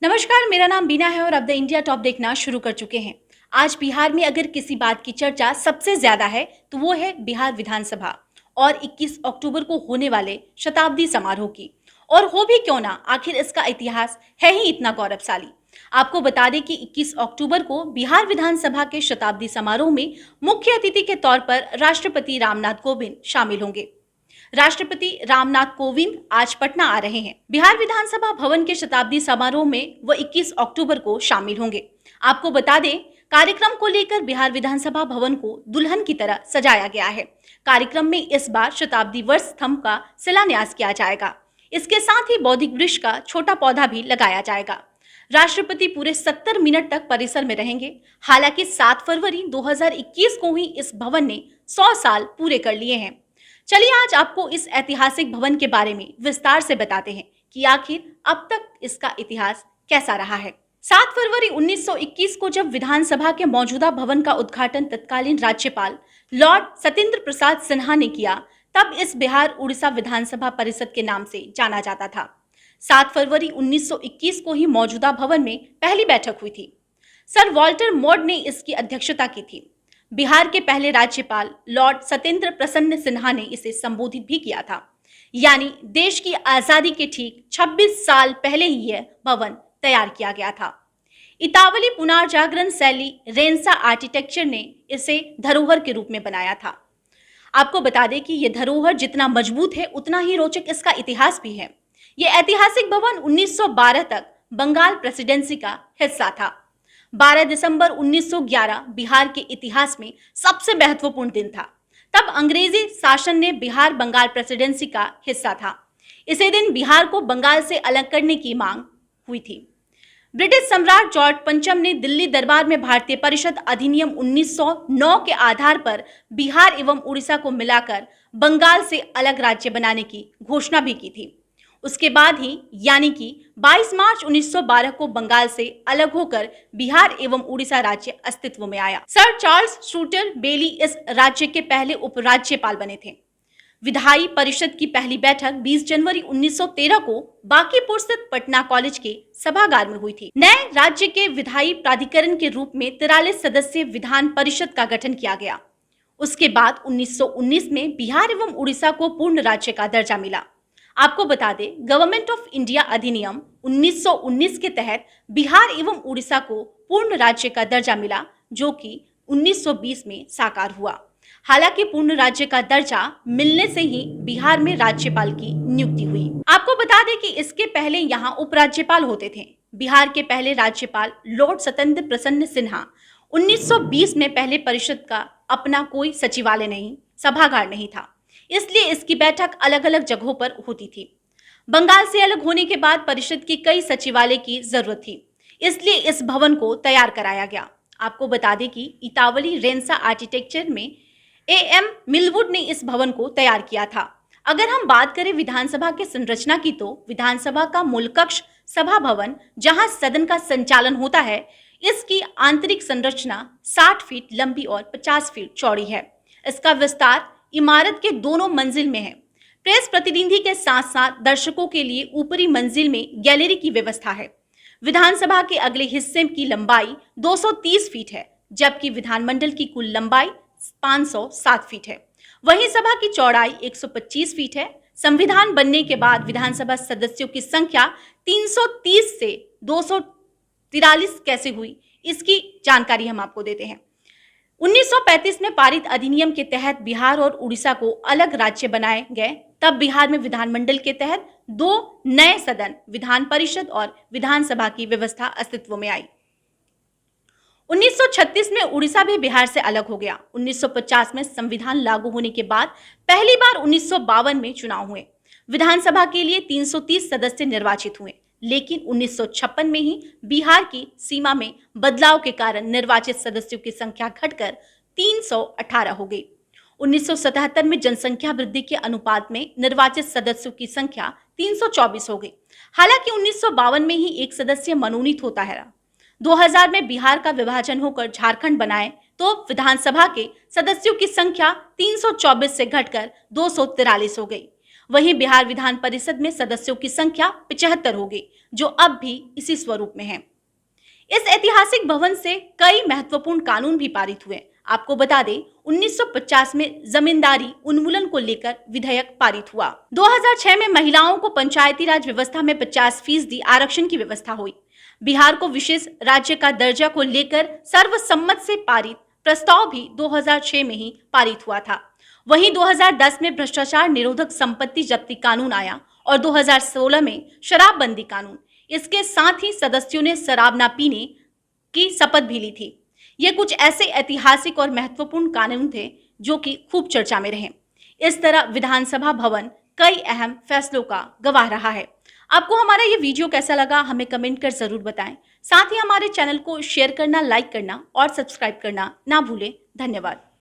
नमस्कार, मेरा नाम बीना है और अब द इंडिया टॉप देखना शुरू कर चुके हैं। आज बिहार में अगर किसी बात की चर्चा सबसे ज्यादा है तो वो है बिहार विधानसभा और 21 अक्टूबर को होने वाले शताब्दी समारोह की। और हो भी क्यों ना, आखिर इसका इतिहास है ही इतना गौरवशाली। आपको बता दें कि 21 अक्टूबर को बिहार विधानसभा के शताब्दी समारोह में मुख्य अतिथि के तौर पर राष्ट्रपति रामनाथ कोविंद शामिल होंगे। राष्ट्रपति रामनाथ कोविंद आज पटना आ रहे हैं। बिहार विधानसभा भवन के शताब्दी समारोह में वो 21 अक्टूबर को शामिल होंगे। आपको बता दें, कार्यक्रम को लेकर बिहार विधानसभा भवन को दुल्हन की तरह सजाया गया है। कार्यक्रम में इस बार शताब्दी वर्ष स्तंभ का शिलान्यास किया जाएगा। इसके साथ ही बौद्धिक वृक्ष का छोटा पौधा भी लगाया जाएगा। राष्ट्रपति पूरे 70 मिनट तक परिसर में रहेंगे। हालांकि 7 फरवरी 2021 को ही इस भवन ने 100 साल पूरे कर लिए हैं। चलिए आज आपको इस ऐतिहासिक भवन के बारे में विस्तार से बताते हैं कि आखिर अब तक इसका इतिहास कैसा रहा है। 7 फरवरी 1921 को जब विधानसभा के मौजूदा भवन का उद्घाटन तत्कालीन राज्यपाल लॉर्ड सत्येंद्र प्रसाद सिन्हा ने किया, तब इस बिहार उड़ीसा विधानसभा परिषद के नाम से जाना जाता था। 7 फरवरी 1921 को ही मौजूदा भवन में पहली बैठक हुई थी। सर वॉल्टर मॉड ने इसकी अध्यक्षता की थी। बिहार के पहले राज्यपाल लॉर्ड सत्येंद्र प्रसन्न सिन्हा ने इसे संबोधित भी किया था। यानी देश की आजादी के ठीक 26 साल पहले ही यह भवन तैयार किया गया था। इतावली पुनर्जागरण शैली रेनेसां आर्किटेक्चर ने इसे धरोहर के रूप में बनाया था। आपको बता दें कि यह धरोहर जितना मजबूत है उतना ही रोचक इसका इतिहास भी है। यह ऐतिहासिक भवन 1912 तक बंगाल प्रेसिडेंसी का हिस्सा था। 12 दिसंबर 1911 बिहार के इतिहास में सबसे महत्वपूर्ण दिन था। तब अंग्रेजी शासन ने बिहार बंगाल प्रेसिडेंसी का हिस्सा था। इसी दिन बिहार को बंगाल से अलग करने की मांग हुई थी। ब्रिटिश सम्राट जॉर्ज पंचम ने दिल्ली दरबार में भारतीय परिषद अधिनियम 1909 के आधार पर बिहार एवं उड़ीसा को मिलाकर बंगाल से अलग राज्य बनाने की घोषणा भी की थी। उसके बाद ही यानी कि 22 मार्च 1912 को बंगाल से अलग होकर बिहार एवं उड़ीसा राज्य अस्तित्व में आया। सर चार्ल्स शूटर बेली इस राज्य के पहले उपराज्यपाल बने थे। विधायी परिषद की पहली बैठक 20 जनवरी 1913 को बांकीपुर स्थित पटना कॉलेज के सभागार में हुई थी। नए राज्य के विधायी प्राधिकरण के रूप में 43 सदस्यीय विधान परिषद का गठन किया गया। उसके बाद 1919 में बिहार एवं उड़ीसा को पूर्ण राज्य का दर्जा मिला। आपको बता दें, गवर्नमेंट ऑफ इंडिया अधिनियम 1919 के तहत बिहार एवं उड़ीसा को पूर्ण राज्य का दर्जा मिला, जो कि 1920 में साकार हुआ। हालांकि पूर्ण राज्य का दर्जा मिलने से ही बिहार में राज्यपाल की नियुक्ति हुई। आपको बता दें कि इसके पहले यहाँ उपराज्यपाल होते थे। बिहार के पहले राज्यपाल लॉर्ड सत्येंद्र प्रसन्न सिन्हा 1920 में पहले परिषद का अपना कोई सचिवालय नहीं, सभागार नहीं था, इसलिए इसकी बैठक अलग अलग जगहों पर होती थी। बंगाल से अलग होने के बाद परिषद की कई सचिवालय की जरूरत थी, इसलिए इस भवन को तैयार कराया गया। आपको बता दें कि इतावली रेनेसां आर्किटेक्चर में एएम मिलवुड ने इस भवन को तैयार किया था। अगर हम बात करें विधानसभा के संरचना की, तो विधानसभा का मूल कक्ष सभा भवन, जहां सदन का संचालन होता है, इसकी आंतरिक संरचना 60 फीट लंबी और 50 फीट चौड़ी है। इसका विस्तार इमारत के दोनों मंजिल में है। प्रेस प्रतिनिधि के साथ साथ दर्शकों के लिए ऊपरी मंजिल में गैलरी की व्यवस्था है। विधानसभा के अगले हिस्से की लंबाई 230 फीट है, जबकि विधानमंडल की कुल लंबाई 507 फीट है। वहीं सभा की चौड़ाई 125 फीट है। संविधान बनने के बाद विधानसभा सदस्यों की संख्या 330 से 243 कैसे हुई, इसकी जानकारी हम आपको देते हैं। 1935 में पारित अधिनियम के तहत बिहार और उड़ीसा को अलग राज्य बनाए गए। तब बिहार में विधानमंडल के तहत 2 नए सदन, विधान परिषद और विधानसभा की व्यवस्था अस्तित्व में आई। 1936 में उड़ीसा भी बिहार से अलग हो गया। 1950 में संविधान लागू होने के बाद पहली बार 1952 में चुनाव हुए। विधानसभा के लिए 330 सदस्य निर्वाचित हुए, लेकिन 1956 में ही बिहार की सीमा में बदलाव के कारण निर्वाचित सदस्यों की संख्या घटकर 318 हो गई। 1977 में जनसंख्या वृद्धि के अनुपात में निर्वाचित सदस्यों की संख्या 324 हो गई। हालांकि 1952 में ही एक सदस्य मनोनीत होता है। 2000 में बिहार का विभाजन होकर झारखंड बनाए तो विधानसभा के सदस्यों की संख्या 324 से घटकर 243 हो गई। वहीं बिहार विधान परिषद में सदस्यों की संख्या 75 होगी, जो अब भी इसी स्वरूप में है। इस ऐतिहासिक भवन से कई महत्वपूर्ण कानून भी पारित हुए। आपको बता दें, 1950 में जमींदारी उन्मूलन को लेकर विधेयक पारित हुआ। 2006 में महिलाओं को पंचायती राज व्यवस्था में 50% आरक्षण की व्यवस्था हुई। बिहार को विशेष राज्य का दर्जा को लेकर सर्वसम्मत से पारित प्रस्ताव भी 2006 में ही पारित हुआ था। वहीं 2010 में भ्रष्टाचार निरोधक संपत्ति जब्ती कानून आया और 2016 में शराबबंदी कानून। इसके साथ ही सदस्यों ने शराब न पीने की शपथ भी ली थी। ये कुछ ऐसे ऐतिहासिक और महत्वपूर्ण कानून थे जो कि खूब चर्चा में रहे। इस तरह विधानसभा भवन कई अहम फैसलों का गवाह रहा है। आपको हमारा ये वीडियो कैसा लगा हमें कमेंट कर जरूर बताएं। साथ ही हमारे चैनल को शेयर करना, लाइक करना और सब्सक्राइब करना ना भूलें। धन्यवाद।